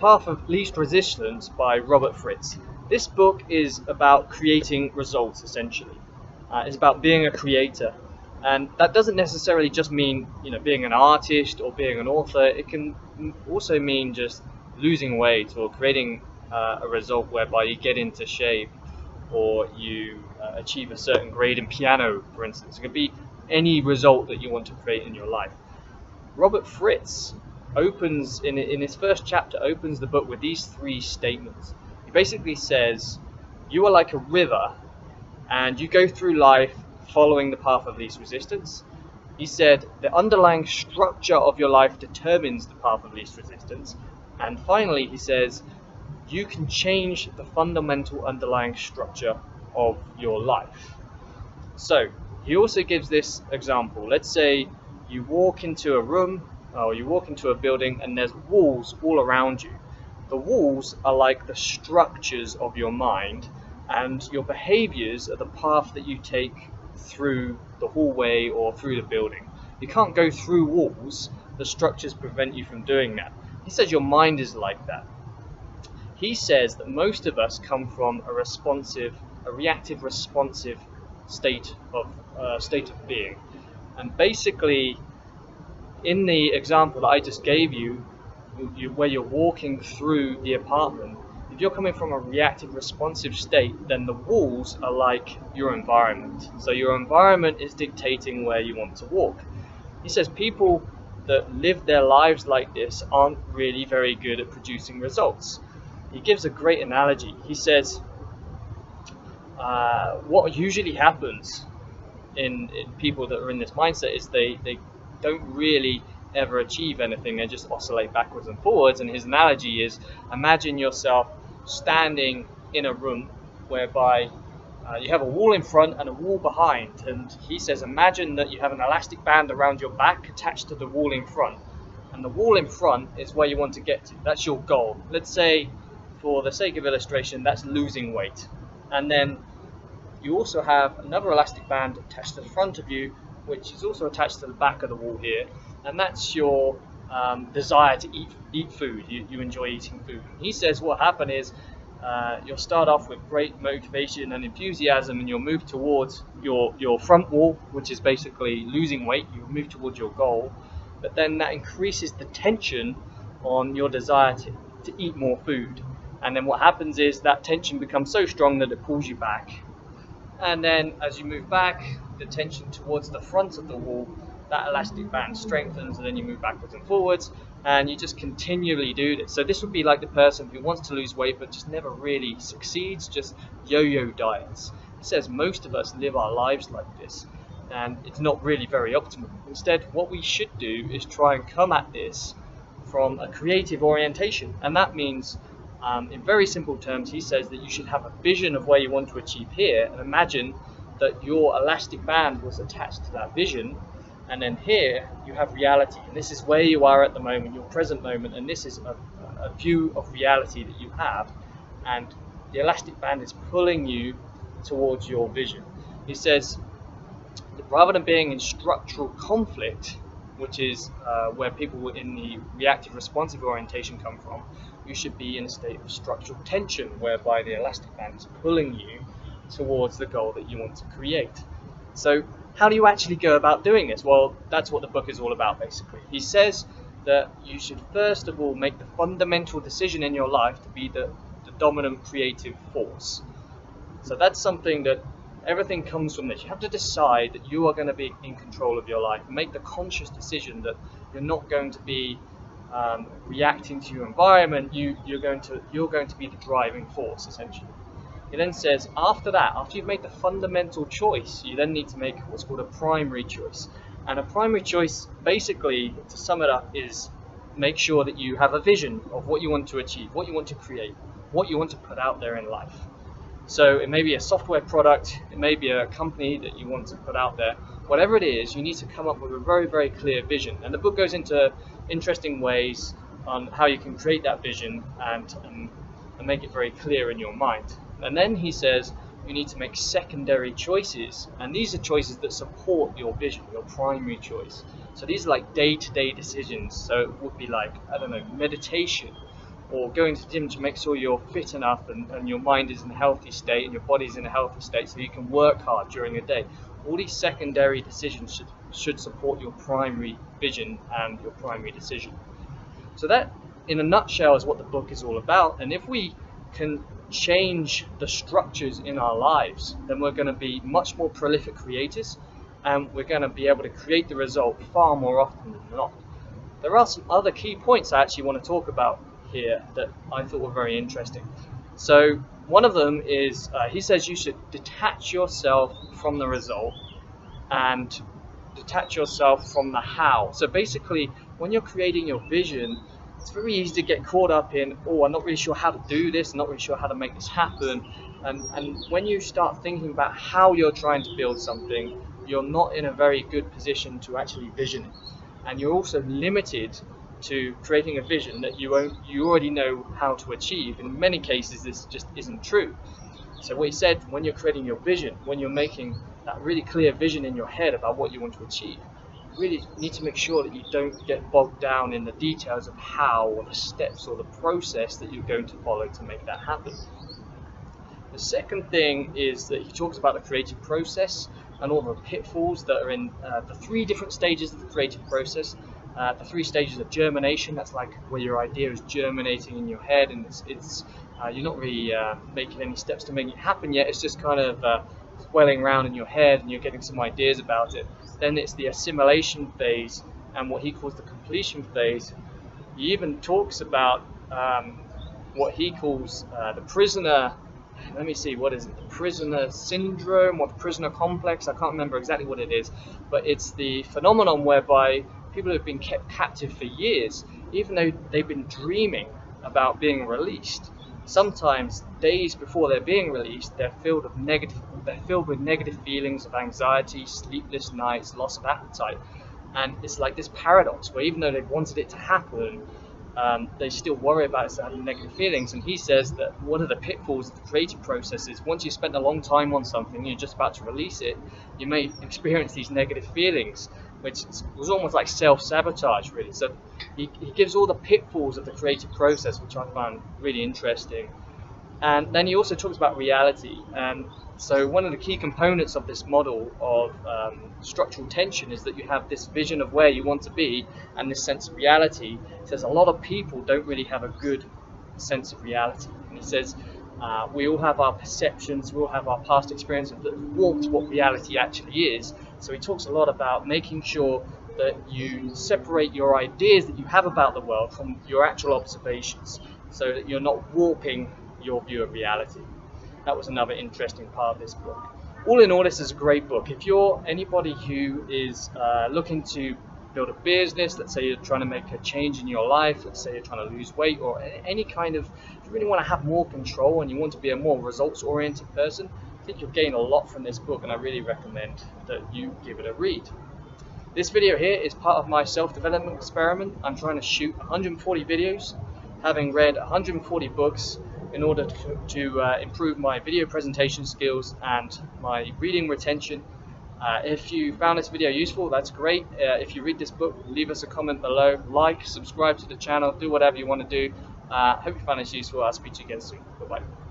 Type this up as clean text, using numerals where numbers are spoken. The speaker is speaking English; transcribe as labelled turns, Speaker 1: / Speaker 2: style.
Speaker 1: Path of Least Resistance by Robert Fritz. This book is about creating results, essentially. It's about being a creator, and that doesn't necessarily just mean being an artist or being an author. It can also mean just losing weight or creating a result whereby you get into shape or you achieve a certain grade in piano, for instance. It could be any result that you want to create in your life. Robert Fritz opens in his first chapter opens the book with these 3 statements. He basically says you are like a river and you go through life following the path of least resistance. He said the underlying structure of your life determines the path of least resistance. And finally, he says you can change the fundamental underlying structure of your life. So he also gives this example. Let's say you walk into a room or you walk into a building and there's walls all around you. The walls are like the structures of your mind, and your behaviors are the path that you take through the hallway or through the building. You can't go through walls. The structures prevent you from doing that. He says your mind is like that. He says that most of us come from a reactive-responsive state of being. And basically, in the example that I just gave you, where you're walking through the apartment, if you're coming from a reactive responsive state, then the walls are like your environment. So your environment is dictating where you want to walk. He says people that live their lives like this aren't really very good at producing results. He gives a great analogy. He says what usually happens in people that are in this mindset is they don't really ever achieve anything. They just oscillate backwards and forwards. And his analogy is, imagine yourself standing in a room whereby you have a wall in front and a wall behind. And he says, imagine that you have an elastic band around your back attached to the wall in front. And the wall in front is where you want to get to. That's your goal. Let's say, for the sake of illustration, that's losing weight. And then you also have another elastic band attached to the front of you, which is also attached to the back of the wall here, and that's your desire to eat food. You enjoy eating food. He says what will happen is you'll start off with great motivation and enthusiasm, and you'll move towards your front wall, which is basically losing weight. You'll move towards your goal, but then that increases the tension on your desire to eat more food. And then what happens is that tension becomes so strong that it pulls you back. And then as you move back, the tension towards the front of the wall, that elastic band strengthens, and then you move backwards and forwards, and you just continually do this. So this would be like the person who wants to lose weight but just never really succeeds, just yo-yo diets. He says most of us live our lives like this, and it's not really very optimal. Instead, what we should do is try and come at this from a creative orientation, and that means in very simple terms, he says that you should have a vision of where you want to achieve here, and imagine that your elastic band was attached to that vision, and then here you have reality, and this is where you are at the moment, your present moment, and this is a view of reality that you have, and the elastic band is pulling you towards your vision. He says that rather than being in structural conflict, which is where people in the reactive responsive orientation come from, you should be in a state of structural tension, whereby the elastic band is pulling you towards the goal that you want to create. So how do you actually go about doing this? Well, that's what the book is all about, basically. He says that you should first of all make the fundamental decision in your life to be the dominant creative force. So that's something that everything comes from this. You have to decide that you are going to be in control of your life, and make the conscious decision that you're not going to be reacting to your environment. You're going to be the driving force, essentially. He then says, after that, after you've made the fundamental choice, you then need to make what's called a primary choice. And a primary choice, basically, to sum it up, is make sure that you have a vision of what you want to achieve, what you want to create, what you want to put out there in life. So it may be a software product, it may be a company that you want to put out there. Whatever it is, you need to come up with a very, very clear vision. And the book goes into interesting ways on how you can create that vision and make it very clear in your mind. And then he says you need to make secondary choices, and these are choices that support your vision, your primary choice. So these are like day-to-day decisions. So it would be like, I don't know, meditation, or going to the gym to make sure you're fit enough and your mind is in a healthy state and your body's in a healthy state so you can work hard during a day. All these secondary decisions should support your primary vision and your primary decision. So that, in a nutshell, is what the book is all about. And if we can change the structures in our lives, then we're going to be much more prolific creators, and we're going to be able to create the result far more often than not. There are some other key points I actually want to talk about here that I thought were very interesting. So one of them is, he says you should detach yourself from the result and detach yourself from the how. So basically, when you're creating your vision, it's very easy to get caught up in, oh, I'm not really sure how to do this, I'm not really sure how to make this happen. And when you start thinking about how you're trying to build something, you're not in a very good position to actually vision it. And you're also limited to creating a vision that you already know how to achieve. In many cases, this just isn't true. So what he said, when you're creating your vision, when you're making that really clear vision in your head about what you want to achieve, you really need to make sure that you don't get bogged down in the details of how, or the steps, or the process that you're going to follow to make that happen. The second thing is that he talks about the creative process and all the pitfalls that are in the 3 different stages of the creative process. The 3 stages of germination, that's like where your idea is germinating in your head, and you're not really making any steps to make it happen yet. It's just kind of swelling around in your head and you're getting some ideas about it. Then it's the assimilation phase and what he calls the completion phase. He even talks about what he calls the prisoner, let me see, what is it, the prisoner syndrome or the prisoner complex, I can't remember exactly what it is, but it's the phenomenon whereby people have been kept captive for years, even though they've been dreaming about being released. Sometimes days before they're being released, they're filled with negative feelings of anxiety, sleepless nights, loss of appetite. And it's like this paradox where even though they've wanted it to happen, they still worry about it having negative feelings. And he says that one of the pitfalls of the creative process is once you've spent a long time on something, you're just about to release it, you may experience these negative feelings, which was almost like self-sabotage, really. So he gives all the pitfalls of the creative process, which I found really interesting. And then he also talks about reality. And so one of the key components of this model of structural tension is that you have this vision of where you want to be and this sense of reality. He says a lot of people don't really have a good sense of reality. And he says we all have our perceptions, we all have our past experiences that warped what reality actually is. So he talks a lot about making sure that you separate your ideas that you have about the world from your actual observations, so that you're not warping your view of reality. That was another interesting part of this book. All in all, this is a great book. If you're anybody who is looking to build a business, let's say you're trying to make a change in your life, let's say you're trying to lose weight, or any kind of, if you really want to have more control and you want to be a more results-oriented person, I think you'll gain a lot from this book, and I really recommend that you give it a read. This video here is part of my self-development experiment. I'm trying to shoot 140 videos, having read 140 books, in order to improve my video presentation skills and my reading retention. If you found this video useful, that's great. If you read this book, leave us a comment below, like, subscribe to the channel, do whatever you want to do. Hope you found this useful. I'll speak to you again soon. Bye-bye.